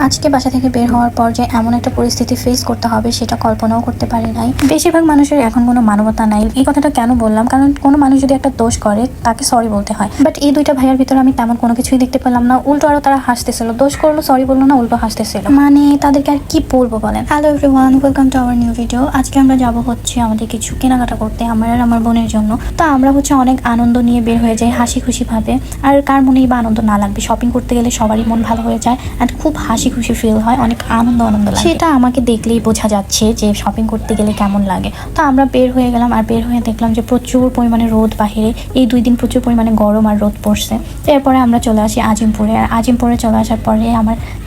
আজকে বাসা থেকে বের হওয়ার পর যে এমন একটা পরিস্থিতি ফেস করতে হবে সেটা কল্পনাও করতে পারি নাই। বেশিরভাগ মানুষের এখন কোনো মানবতা নাই। এই কথাটা কেন বললাম, কারণ কোনো মানুষ যদি একটা দোষ করে তাকে সরি বলতে হয়, বাট এই দুইটা ভাইয়ার ভিতরে আমি তেমন কোনো কিছুই দেখতে পেলাম না। উল্টো আরো তারা হাসতেছিল, দোষ করলো সরি বললো না, উল্টো হাসতেছিল। মানে তাদেরকে আর কি বলবো বলেন। Hello everyone, welcome to our new video. আজকে আমরা যাব হচ্ছে আমাদের কিছু কেনাকাটা করতে, আমার আর আমার বোনের জন্য। তো আমরা হচ্ছে অনেক আনন্দ নিয়ে বের হয়ে যাই, হাসি খুশি ভাবে। আর কার মনেই বা আনন্দ না লাগবে, শপিং করতে গেলে সবারই মন ভালো হয়ে যায় অ্যান্ড খুব হাসি খুশি ফিল হয়, অনেক আনন্দ লাগে। সেটা আমাকে দেখলেই বোঝা যাচ্ছে যে শপিং করতে গেলে কেমন লাগে। তো আমরা বের হয়ে গেলাম, আর বের হয়ে দেখলাম যে প্রচুর পরিমাণে রোদ বাহিরে। এই 2 দিন প্রচুর পরিমাণে গরম আর রোদ পড়ছে। তো এরপরে আমরা চলে আসি আজিমপুরে। আর আজিমপুরে চলে আসার পরে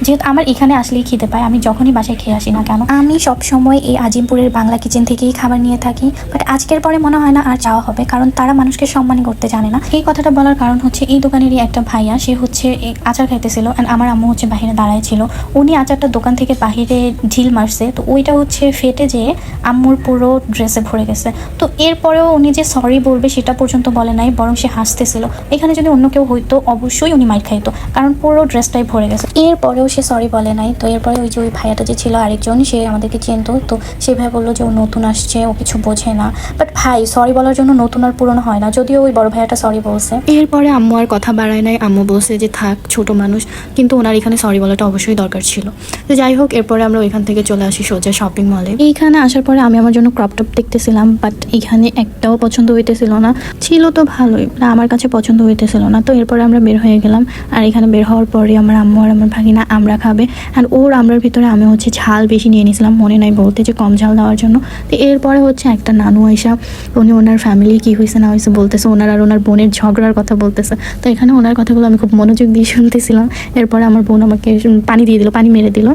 যেহেতু আমার এখানে আসলেই খেতে পায়, আমি যখনই বাসায় খেয়ে আসি না কেন, আমি সবসময় এই আজিমপুরের বাংলা কিচেন থেকেই খাবার নিয়ে থাকি। বাট আজকের পরে মনে হয় না আর যাওয়া হবে, কারণ তারা মানুষকে সম্মান করতে জানে না। এই কথাটা বলার কারণ হচ্ছে এই দোকানেরই একটা ভাইয়া, সে হচ্ছে আচার খাইতেছিল অ্যান্ড আমার আম্মু হচ্ছে বাহিরে দাঁড়ায় ছিল। উনি আচারটা দোকান থেকে বাহিরে ঢিল মারছে, তো ওইটা হচ্ছে ফেটে যেয়ে আম্মুর পুরো ড্রেসে ভরে গেছে। তো এরপরেও উনি যে সরি বলবে সেটা পর্যন্ত বলে নাই, বরং সে হাসতেছিল। এখানে যদি অন্য কেউ হইতো অবশ্যই উনি মাইর খাইতো, কারণ পুরো ড্রেসটাই ভরে গেছে। এরপরেও সে সরি বলে নাই। তো এরপরে ওই ভাইয়াটা যে ছিল আরেকজন, সে আমাদেরকে চিনতো। তো সে ভাই বললো যে ও নতুন আসছে, ও কিছু বোঝে না। বাট ভাই, সরি বলার জন্য নতুন আর পুরনো হয় না, যদিও ওই বড় ভাইয়াটা সরি বলছে। এরপরে আম্মু আর কথা বাড়ায় নাই, আম্মু বলছে যে থাক, ছোট মানুষ, কিন্তু ওনার এখানে সরি বলাটা অবশ্যই দরকার ছিল। তো যাই হোক, এরপরে আমরা ওইখান থেকে চলে আসি সোজা শপিং মলে। এইখানে আসার পরে আমি আমার জন্য ক্রপ টপ দেখতেছিলাম, বাট এখানে একটাও পছন্দ হইতেছিল না। ছিল তো ভালোই, আমার কাছে পছন্দ হইতেছিল না। তো এরপরে আমরা বের হয়ে গেলাম। আর এখানে বের হওয়ার পরে আমার আম্মু আর আমার ভাগিনা আমরা খাবে, আর ওর আমরার ভিতরে আমি হচ্ছে ঝাল বেশি নিয়ে নিয়েছিলাম, মনে নাই বলতে যে কম ঝাল দেওয়ার জন্য। তো এরপরে হচ্ছে একটা নানু আইসা, উনি ওনার ফ্যামিলি কি হয়েছে না হয়েছে বলতেছে, ওনার আর ওনার বোনের ঝগড়ার কথা বলতেছে। তো এখানে ওনার কথাগুলো আমি খুব মনোযোগ দিয়ে শুনতেছিলাম। এরপরে আমার বোন আমাকে পানি দিয়ে দিল, পানি মেরে দিল।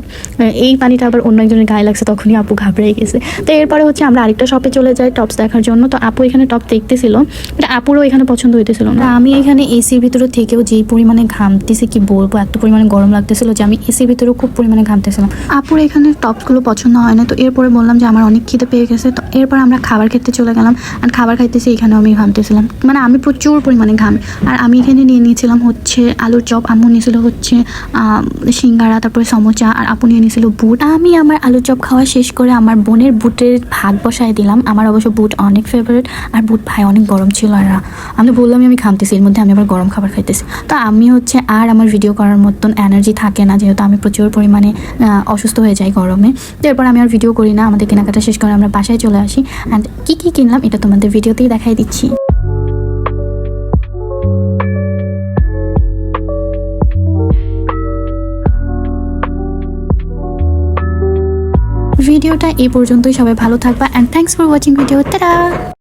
এই পানিটা আবার অন্য একজনের গায়ে লাগছে, তখনই আপু ঘাবড়ে গেছে। তো এরপরে হচ্ছে আমরা আরেকটা শপে চলে যাই টপস দেখার জন্য। তো আপু এখানে টপ দেখতেছিল, বাট আপুরও এখানে পছন্দ হইতেছিল না। আমি এখানে এসির ভিতরে থেকেও যেই পরিমাণে ঘামতেছি কি বলবো, এত পরিমাণে গরম লাগতেছিল যে আমি এসির ভিতরেও খুব পরিমাণে ঘামতেছিলাম। আপুর এখানে টপসগুলো পছন্দ হয় না। তো এরপরে বললাম যে আমার অনেক খিদে পেয়ে গেছে। তো এরপর আমরা খাবার খেতে চলে গেলাম, আর খাবার খাইতেছি এখানেও আমি ঘামতেছিলাম, মানে আমি প্রচুর পরিমাণে ঘামি। আর আমি এখানে নিয়ে নিয়েছিলাম হচ্ছে আলুর চপ, আম্মু নিয়েছিল হচ্ছে সিঙ্গারা, তারপরে সমোচা, আর আপু নিয়ে নিয়েছিল বুট। আমি আমার আলুর চপ খাওয়া শেষ করে আমার বোনের বুটের ভাগ বসায় দিলাম। আমার অবশ্য বুট অনেক ফেভারিট, আর বুট ভাই অনেক গরম ছিল। আর আমি বললাম আমি ঘামতেছি, এর মধ্যে আমি আবার গরম খাবার খাইতেছি। তো আমি হচ্ছে আর আমার ভিডিও করার মতন এনার্জি থাকে না, যেহেতু আমি প্রচুর পরিমাণে অসুস্থ হয়ে যাই গরমে। তো এরপর আমি আর ভিডিও করি না, আমাদের কেনাকাটা শেষ করে আমরা বাসায় চলে আসি। অ্যান্ড কী কী কিনলাম এটা তোমাদের ভিডিওতেই দেখাই দিচ্ছি। ভিডিওটা এই পর্যন্তই, সবাই ভালো থাকবা and thanks for watching video. Tata.